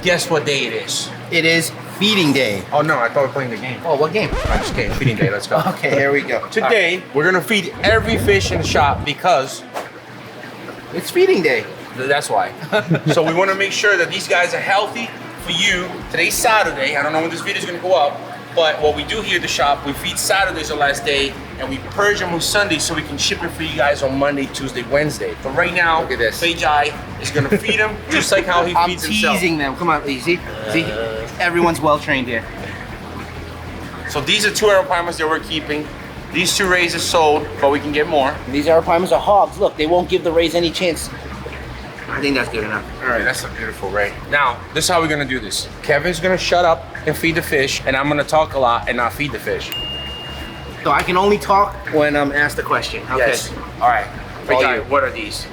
guess what day it is? It is feeding day. Oh no, I thought we were playing the game. Oh, what game? I'm just kidding. Feeding day. Let's go. Okay, here we go. Today we're gonna feed every fish in the shop because It's feeding day. that's why. So we want to make sure that these guys are healthy for you. Today's Saturday. I don't know when this video is gonna go up, but what we do here at the shop, we feed Saturdays the last day, and we purge them on Sunday so we can ship it for you guys on Monday, Tuesday, Wednesday. But right now, Look at this. Fejai is gonna feed them just like how he I'm feeds himself. teasing them. Come on, see? See? Everyone's well trained here. So these are 2 Arowanas that we're keeping. These 2 rays are sold, but we can get more. These Arowanas are hogs. Look, they won't give the rays any chance. I think that's good enough. All right, that's a beautiful ray. Now, this is how we're gonna do this. Kevin's gonna shut up and feed the fish, and I'm gonna talk a lot and not feed the fish. So I can only talk when I'm asked a question. Okay. Yes. All right. All Fejai, you. what are these?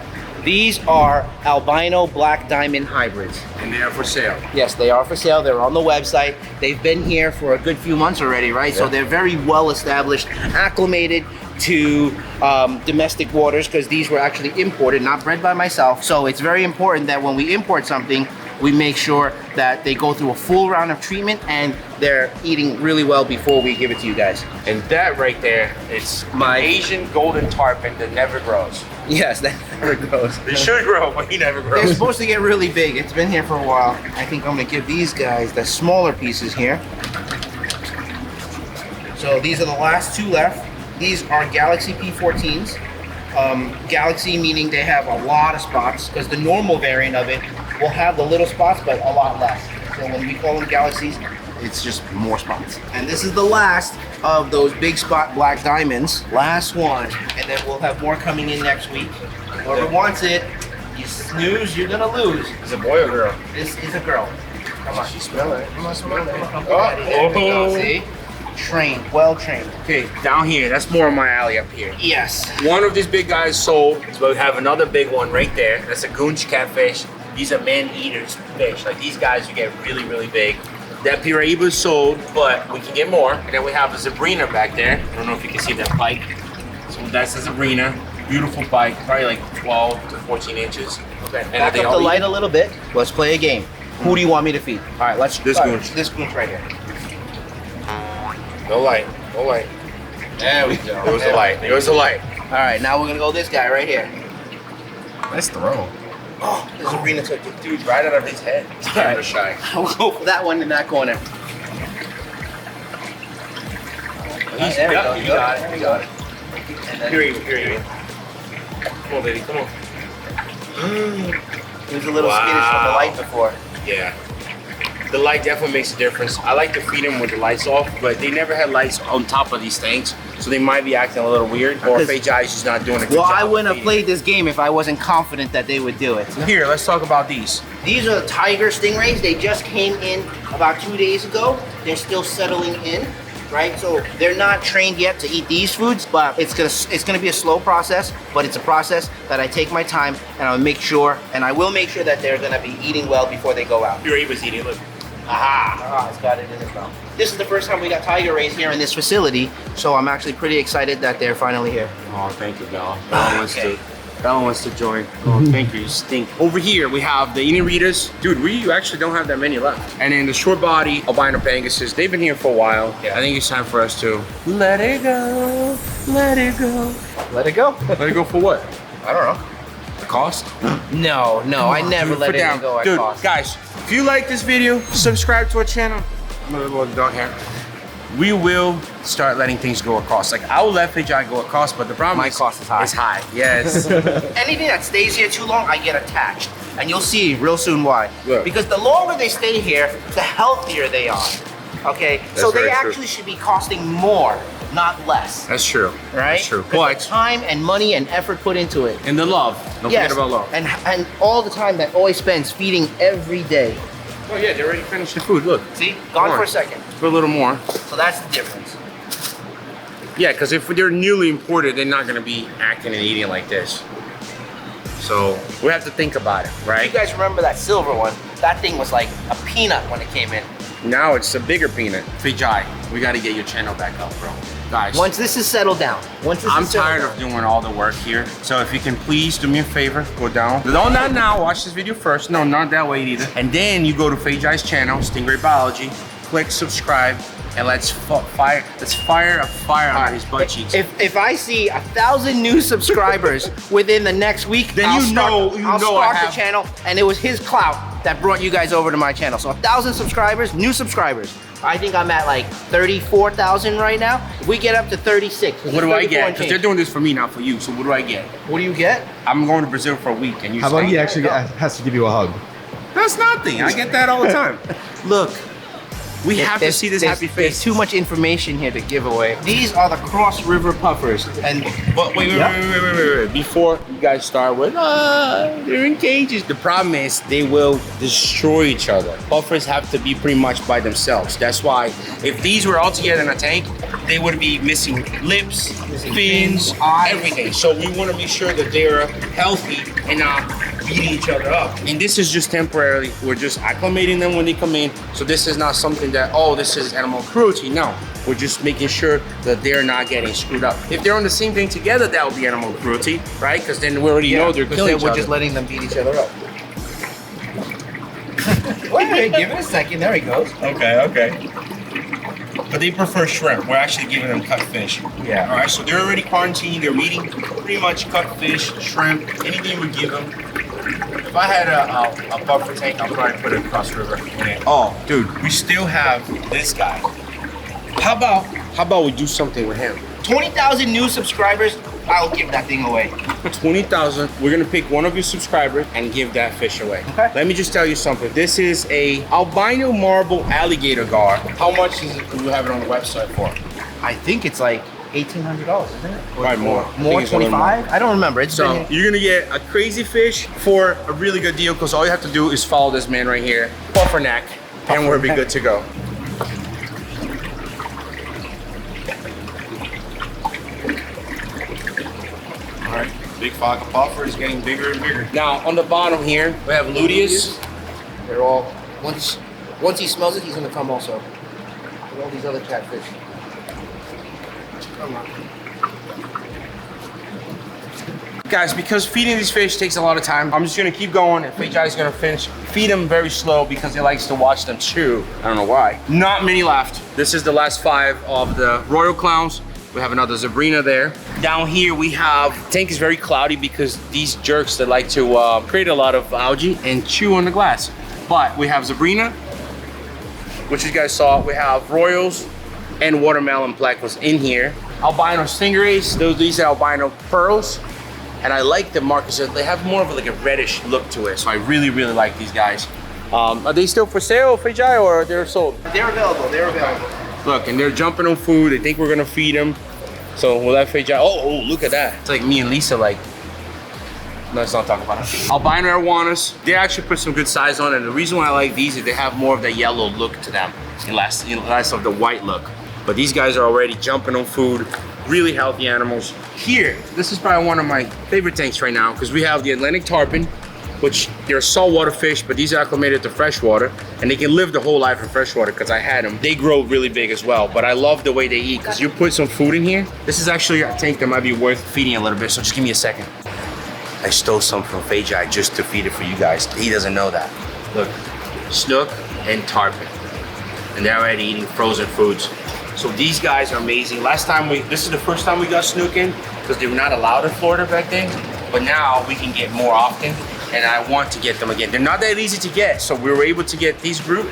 These are albino black diamond hybrids. And they are for sale. Yes, they are for sale. They're on the website. They've been here for a good few months already, right? So they're very well established, acclimated to domestic waters, because these were actually imported, not bred by myself. So it's very important that when we import something, we make sure that they go through a full round of treatment and they're eating really well before we give it to you guys. And that right there is my Asian golden tarpon that never grows. Yes, that never goes. He should grow, but he never They're grows. supposed to get really big. It's been here for a while. I think I'm gonna give these guys the smaller pieces here. So these are the last 2 left. These are Galaxy P14s. Galaxy meaning they have a lot of spots, because the normal variant of it will have the little spots, but a lot less. So when we call them Galaxies, it's just more spots. And this is the last of those big spot black diamonds. Last one. And then we'll have more coming in next week. Whoever wants it, you snooze, you're gonna lose. Is it a boy or girl? This is a girl. Come on. She smell it. Come on, smell it. Oh. See? Trained, well trained. Okay, down here, that's more of my alley up here. Yes. One of these big guys sold, so we have another big one right there. That's a goonch catfish. These are man-eaters fish. Like these guys, you get really, really big. That Piraiba is sold, but we can get more. And then we have a Zebrina back there. I don't know if you can see that pike. So that's a Zebrina. Beautiful pike, probably like 12 to 14 inches. Okay. And Back up the light a little bit. Let's play a game. Who do you want me to feed? All right, let's. This goonch. This goonch right here. No light, no light. There we go. There was a light, there was a light. All right, now we're gonna go this guy right here. Nice throw. Oh, the Zebrina took it. Dude, right out of his head. It's camera shy. We'll go for that one in that corner. There we go. You got it, There we you go. got it. And then Here you go, here you go. Come on, baby, come on. he was a little skittish from the light before. Yeah. The light definitely makes a difference. I like to feed them with the lights off, but they never had lights on top of these things, so they might be acting a little weird, or if Fejai is just not doing a good Well, job. I wouldn't have feeding. played this game if I wasn't confident that they would do it. Here, let's talk about these. These are the tiger stingrays. They just came in about 2 days ago. They're still settling in, right? So they're not trained yet to eat these foods, but it's gonna be a slow process, but it's a process that I take my time and I'll make sure, and I will make sure that they're gonna be eating well before they go out. Piraiba's eating, look. Aha! It's got it in his mouth. This is the first time we got tiger rays here in this facility, so I'm actually pretty excited that they're finally here. Oh, thank you, Bella. Bella wants to join. Oh, thank you, you stink. Over here, we have the Inuritas. Dude, we actually don't have that many left. And then the short body albino panguses, they've been here for a while. Yeah. I think it's time for us to let it go, let it go. Let it go. Let it go for what? I don't know. The cost? No, I never let it go at Dude, cost. guys, if you like this video, subscribe to our channel. I'm a little dog hair. We will start letting things go at cost. Like, I will let Fejai go at cost, but the problem My is cost is high. It's high, yes. Anything that stays here too long, I get attached. And you'll see real soon why. Yeah. Because the longer they stay here, the healthier they are. Okay? So they very true. actually should be costing more, not less. That's true. Right? That's true. 'Cause But the time and money and effort put into it. and the love. Don't forget about love. And all the time that Oi spends feeding every day. Oh yeah, they already finished the food. Look, See? Gone More. for a second. put a little more. So that's the difference. Yeah, because if they're newly imported, they're not gonna be acting and eating like this. So we have to think about it, You right? guys remember that silver one? That thing was like a peanut when it came in. Now it's a bigger peanut. Fejai, we gotta get your channel back up, bro. Guys, Once this is settled down. I'm tired of doing all the work here. So if you can please do me a favor, go down. No, not now. Watch this video first. No, not that way either. And then you go to Fajai's channel, Stingray Biology. Click subscribe, and let's fire a fire on his butt cheeks. If I see 1,000 new subscribers within the next week, then I'll start I the channel, and it was his clout that brought you guys over to my channel. So 1,000 subscribers, new subscribers. I think I'm at like 34,000 right now. If we get up to 36, what do I get? Because they're doing this for me, not for you. So what do I get? What do you get? I'm going to Brazil for a week, and you. How about he actually has to give you a hug? That's nothing. I get that all the time. Look. We have to see this happy face. There's too much information here to give away. These are the cross river puffers. But wait. Before you guys start with, they're in cages. The problem is they will destroy each other. Puffers have to be pretty much by themselves. That's why if these were all together in a tank, they would be missing lips, fins, everything. So we want to make sure that they're healthy and not beating each other up. And this is just temporarily. We're just acclimating them when they come in. So this is not something that, oh, this is animal cruelty. No, we're just making sure that they're not getting screwed up. If they're on the same thing together, that would be animal cruelty, right? Because then we already know they're killing each other. We're just letting them beat each other up. Wait, give it a second. There he goes. Okay. But they prefer shrimp. We're actually giving them cut fish. Yeah. All right, so they're already quarantined. They're eating pretty much cut fish, shrimp, anything we give them. If I had a buffer tank, I'll probably put it across the river in it. Oh, dude, we still have this guy. How about we do something with him? 20,000 new subscribers, I'll give that thing away. 20,000. We're gonna pick one of your subscribers and give that fish away. Okay. Let me just tell you something. This is a albino marble alligator gar. How much is it? Do you have it on the website for? I think it's like $1,800, isn't it? Probably more. More, 25? I don't remember. It's so you're gonna get a crazy fish for a really good deal because all you have to do is follow this man right here, puffer neck, and we'll be good to go. All right, big Faga puffer is getting bigger and bigger. Now on the bottom here, we have luteus. They're all, once he smells it, he's gonna come also. With all these other catfish. Come on. Guys, because feeding these fish takes a lot of time, I'm just gonna keep going and Fajai's gonna finish. Feed them very slow because he likes to watch them chew. I don't know why. Not many left. This is the last 5 of the royal clowns. We have another Zabrina there. Down here we have, tank is very cloudy because these jerks that like to create a lot of algae and chew on the glass. But we have Zabrina, which you guys saw. We have royals and watermelon plecos in here. Albino stingrays, these are albino pearls. And I like the markers, they have more of like a reddish look to it. So I really, really like these guys. Are they still for sale, Fajai, or they're sold? They're available. Look, and they're jumping on food. They think we're gonna feed them. So we'll let Fajai, oh, look at that. It's like me and Lisa, like, let's not talk about it. Albino Arowanas, they actually put some good size on it. And the reason why I like these is they have more of the yellow look to them, less of the white look. But these guys are already jumping on food, really healthy animals. Here, this is probably one of my favorite tanks right now because we have the Atlantic tarpon, which they're saltwater fish, but these are acclimated to freshwater, and they can live the whole life in freshwater because I had them. They grow really big as well, but I love the way they eat because you put some food in here. This is actually a tank that might be worth feeding a little bit, so just give me a second. I stole some from Fajai just to feed it for you guys. He doesn't know that. Look, snook and tarpon, and they're already eating frozen foods. So these guys are amazing. This is the first time we got snook in because they were not allowed in Florida back then, but now we can get more often, and I want to get them again. They're not that easy to get, so we were able to get these group.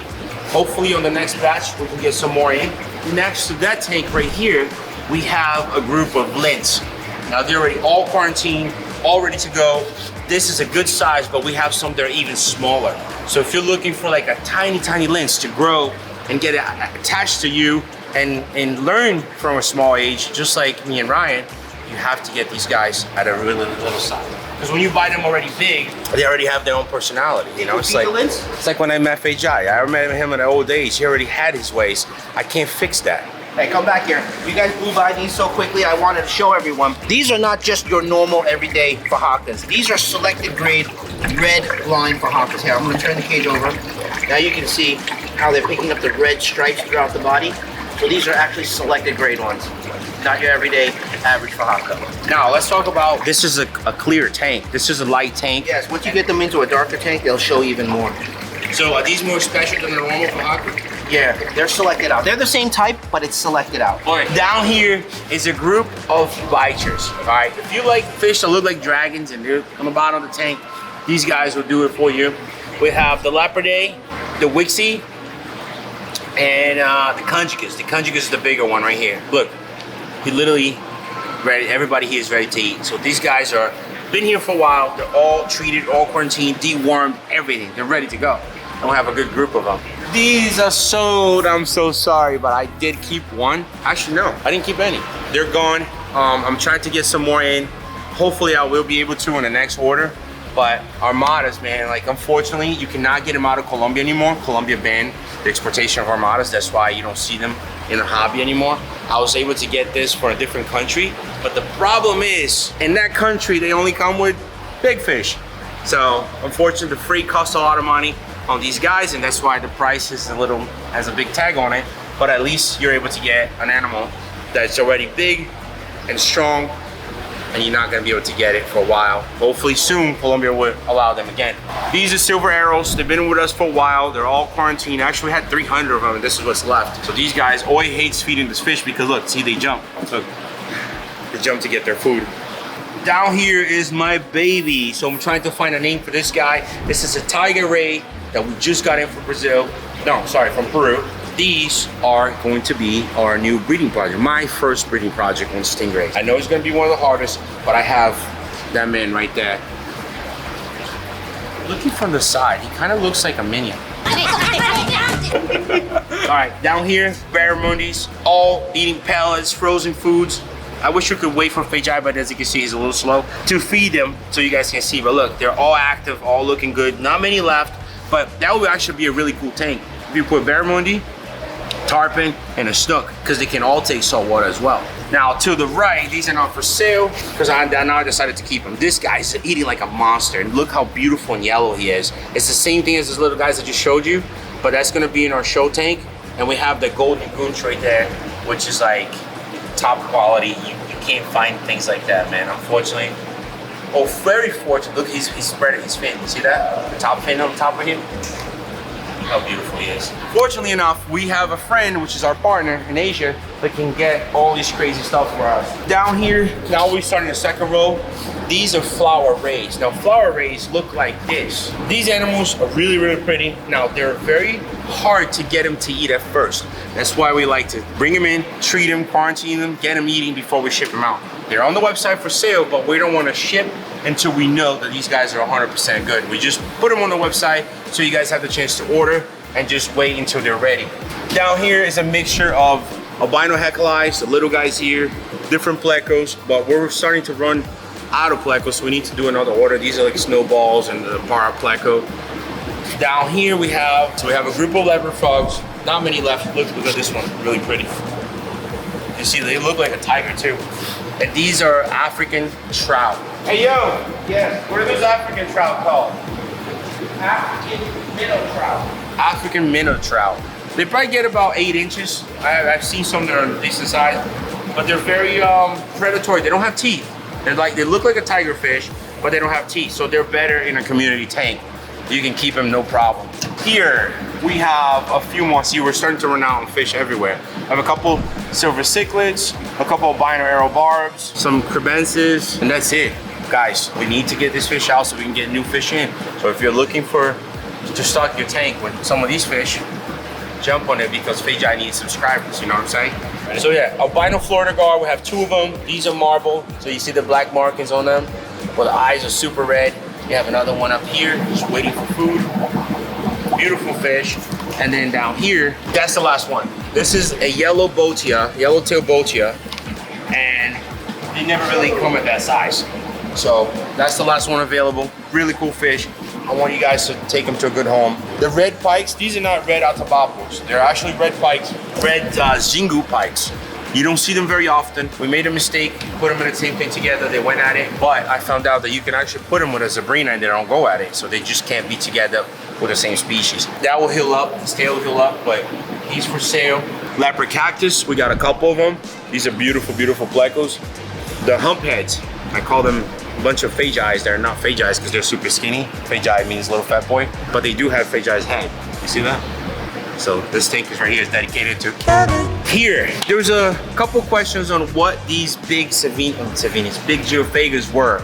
Hopefully on the next batch, we can get some more in. Next to that tank right here, we have a group of lints. Now they're already all quarantined, all ready to go. This is a good size, but we have some that are even smaller. So if you're looking for like a tiny, tiny lens to grow and get attached to you and learn from a small age, just like me and Ryan, you have to get these guys at a really little size. Because when you buy them already big, they already have their own personality. You know, it's like when I met Fajai. I met him in the old days. He already had his ways. I can't fix that. Hey, come back here. You guys blew by these so quickly, I wanted to show everyone. These are not just your normal everyday fajakas. These are selected grade red line fajakas. Here, I'm gonna turn the cage over. Now you can see how they're picking up the red stripes throughout the body. So these are actually selected grade ones. not your everyday average Fajaka. Now let's talk about, this is a clear tank. This is a light tank. Yes, once you get them into a darker tank, they'll show even more. So are these more special than the normal Fajaka? Yeah, they're selected out. They're the same type, but it's selected out. All right, down here is a group of bichers. All right, if you like fish that look like dragons and they're on the bottom of the tank, these guys will do it for you. We have the Leoparday, the Wixie, and the Conjugas. The Conjugas is the bigger one right here. Look, he literally ready. Everybody here is ready to eat. So these guys are been here for a while. They're all treated, all quarantined, dewormed, everything. They're ready to go. And we have a good group of them. These are sold. I'm so sorry, but I did keep one. Actually, no, I didn't keep any. They're gone. I'm trying to get some more in. Hopefully, I will be able to in the next order. But Armadas, man, like unfortunately, you cannot get them out of Colombia anymore. Colombia banned the exportation of Armadas. That's why you don't see them in the hobby anymore. I was able to get this for a different country, but the problem is, in that country, they only come with big fish. So, unfortunately, the freight costs a lot of money on these guys, and that's why the price is has a big tag on it. But at least you're able to get an animal that's already big and strong, and you're not gonna be able to get it for a while. Hopefully soon, Colombia would allow them again. These are silver arrows. They've been with us for a while. They're all quarantined. Actually, we had 300 of them, and this is what's left. So these guys, Oi hates feeding this fish because look, see, they jump. Look, they jump to get their food. Down here is my baby. So I'm trying to find a name for this guy. This is a tiger ray that we just got in from Brazil. No, sorry, from Peru. These are going to be our new breeding project. My first breeding project on Stingrays. I know it's gonna be one of the hardest, but I have that man right there. Looking from the side, he kind of looks like a minion. All right, down here, barramundis, all eating pellets, frozen foods. I wish you could wait for Fajai, but as you can see, he's a little slow to feed them so you guys can see. But look, they're all active, all looking good. Not many left, but that would actually be a really cool tank. If you put barramundi, tarpon, and a snook, because they can all take salt water as well. Now to the right, these are not for sale because I now decided to keep them. This guy's eating like a monster, and look how beautiful and yellow he is. It's the same thing as those little guys that just showed you, but that's gonna be in our show tank. And we have the golden goonch right there, which is like top quality. You can't find things like that, man, unfortunately. Oh, very fortunate. Look, he's spreading his fin. You see that? The top fin on top of him? How beautiful he is. Fortunately enough, we have a friend, which is our partner in Asia, that can get all this crazy stuff for us. Down here, now we're starting the second row. These are flower rays. Now, flower rays look like this. These animals are really, really pretty. Now, they're very hard to get them to eat at first. That's why we like to bring them in, treat them, quarantine them, get them eating before we ship them out. They're on the website for sale, but we don't want to ship until we know that these guys are 100% good. We just put them on the website so you guys have the chance to order and just wait until they're ready. Down here is a mixture of albino heckleis, the little guys here, different plecos, but we're starting to run out of plecos, so we need to do another order. These are like snowballs and the para pleco. Down here we have a group of leopard frogs. Not many left. Look at this one, really pretty. You see, they look like a tiger too. And these are African trout. Hey yo, yes, what are those African trout called? African minnow trout. African minnow trout. They probably get about 8 inches. I've seen some that are decent size, but they're very predatory. They don't have teeth. They look like a tiger fish, but they don't have teeth. So they're better in a community tank. You can keep them no problem. Here we have a few more. See, we're starting to run out on fish everywhere. I have a couple silver cichlids, a couple albino arrow barbs, some crebences, and that's it. Guys, we need to get this fish out so we can get new fish in. So if you're looking to stock your tank with some of these fish, jump on it because Fajai needs subscribers, you know what I'm saying? So yeah, albino Florida gar, we have 2 of them. These are marble, so you see the black markings on them. Well, the eyes are super red. You have another one up here, just waiting for food. Beautiful fish. And then down here, that's the last one. This is a yellowtail botia, and they never really come at that size. So that's the last one available. Really cool fish. I want you guys to take them to a good home. The red pikes, these are not red Atabapos. They're actually red pikes, red Xingu pikes. You don't see them very often. We made a mistake, put them in the same thing together. They went at it, but I found out that you can actually put them with a Zabrina and they don't go at it. So they just can't be together with the same species. That will heal up, his tail will heal up, but he's for sale. Leopard cactus, we got a couple of them. These are beautiful, beautiful plecos. The hump heads, I call them a bunch of phagies. They're not phagies because they're super skinny. Phagi means little fat boy, but they do have phagi's head. You see that? So this tank is right here is dedicated to here. There was a couple questions on what these big big geophagas were.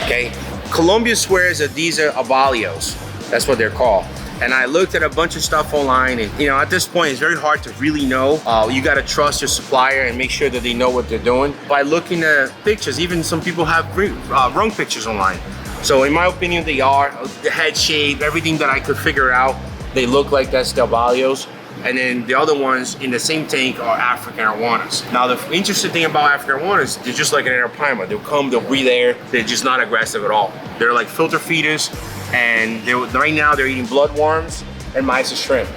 Okay, Colombia swears that these are abalios. That's what they're called. And I looked at a bunch of stuff online, and you know, at this point, it's very hard to really know. You gotta trust your supplier and make sure that they know what they're doing by looking at pictures. Even some people have wrong pictures online. So in my opinion, they are. The head shape, everything that I could figure out, they look like that's the abalios. And then the other ones in the same tank are African Arowanas. Now the interesting thing about African Arowanas, they're just like an Arowana. They'll come, they'll breathe air. They're just not aggressive at all. They're like filter feeders, and right now they're eating bloodworms and mice and shrimp.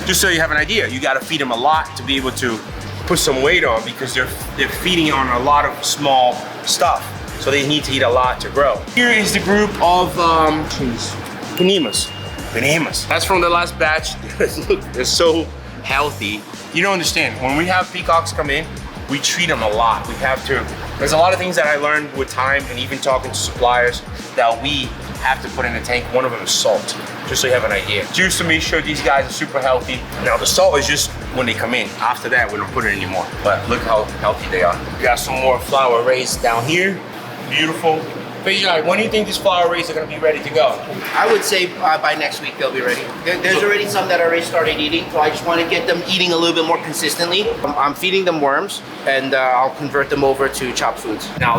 Just so you have an idea, you gotta feed them a lot to be able to put some weight on, because they're feeding on a lot of small stuff. So they need to eat a lot to grow. Here is the group of Panemas. That's from the last batch. Look, they're so healthy. You don't understand. When we have peacocks come in, we treat them a lot. We have to. There's a lot of things that I learned with time and even talking to suppliers that we have to put in the tank. One of them is salt, just so you have an idea. Juice to make sure these guys are super healthy. Now the salt is just when they come in. After that, we don't put it anymore. But look how healthy they are. We got some more flower rays down here. Beautiful. Phagi, when do you think these flower rays are going to be ready to go? I would say by next week they'll be ready. There's already some that already started eating, so I just want to get them eating a little bit more consistently. I'm feeding them worms, and I'll convert them over to chopped foods. Now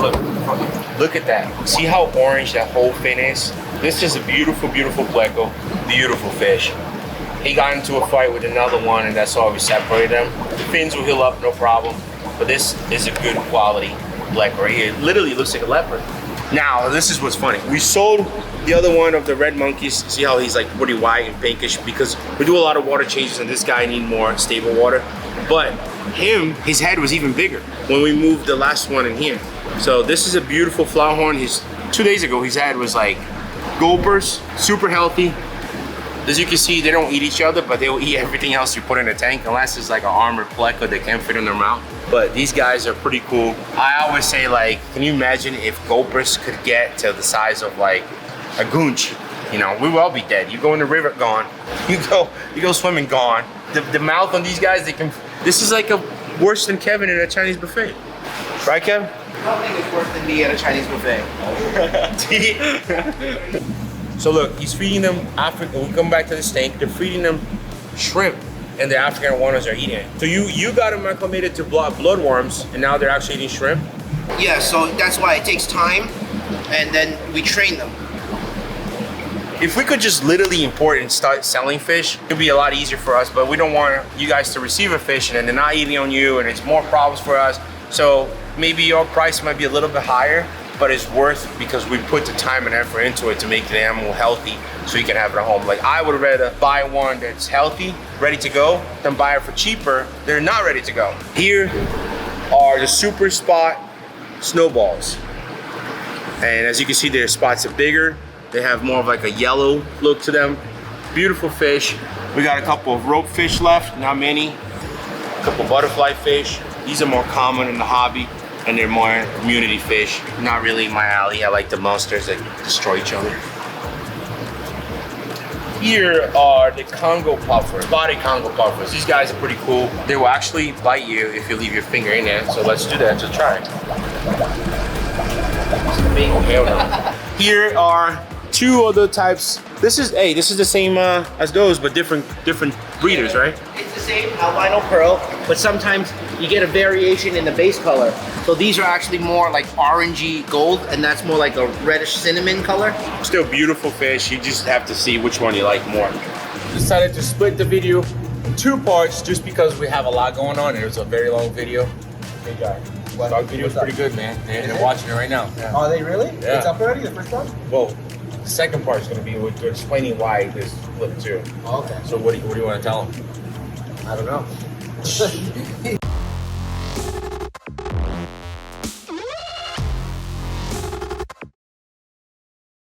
look at that. See how orange that whole fin is? This is a beautiful, beautiful pleco. Beautiful fish. He got into a fight with another one, and that's why we separated them. The fins will heal up, no problem. But this is a good quality pleco right here. It literally looks like a leopard. Now, this is what's funny. We sold the other one of the red monkeys. See how he's like pretty white and pinkish, because we do a lot of water changes and this guy need more stable water. But his head was even bigger when we moved the last one in here. So this is a beautiful flower horn. 2 days ago, his head was like gulpers, super healthy. As you can see, they don't eat each other, but they will eat everything else you put in the tank, unless it's like an armored pleco that can't fit in their mouth. But these guys are pretty cool. I always say, like, can you imagine if gulpers could get to the size of like a goonch? You know, we will all be dead. You go in the river, gone. You go swimming, gone. The mouth on these guys, this is like worse than Kevin in a Chinese buffet. Right, Kevin? Nothing is worse than me at a Chinese buffet. So look, he's feeding them African. We come back to this tank. They're feeding them shrimp, and the African Arowanas are eating it. So you got them acclimated to bloodworms, and now they're actually eating shrimp. Yeah, so that's why it takes time, and then we train them. If we could just literally import and start selling fish, it'd be a lot easier for us. But we don't want you guys to receive a fish and then they're not eating on you, and it's more problems for us. So maybe your price might be a little bit higher, but it's worth, because we put the time and effort into it to make the animal healthy so you can have it at home. Like, I would rather buy one that's healthy, ready to go, than buy it for cheaper. They're not ready to go. Here are the super spot snowballs. And as you can see, their spots are bigger. They have more of like a yellow look to them. Beautiful fish. We got a couple of rope fish left, not many. A couple butterfly fish. These are more common in the hobby, and they're more community fish. Not really my alley. I like the monsters that destroy each other. Here are the Congo puffers, body Congo puffers. These guys are pretty cool. They will actually bite you if you leave your finger in there. So let's do that to try. Oh, hell no. Here are two other types. This is the same as those, but different breeders, right? It's the same albino pearl, but sometimes you get a variation in the base color. So these are actually more like orangey gold, and that's more like a reddish cinnamon color. Still beautiful fish. You just have to see which one you like more. Decided to split the video in 2 parts just because we have a lot going on, and it was a very long video. Hey guy, dog video is pretty good, man. They're watching it right now. Yeah. Are they really? Yeah. It's up already, the first one? Well, the second part is going to be we're explaining why this flipped too. Oh, okay. So what do you want to tell them? I don't know.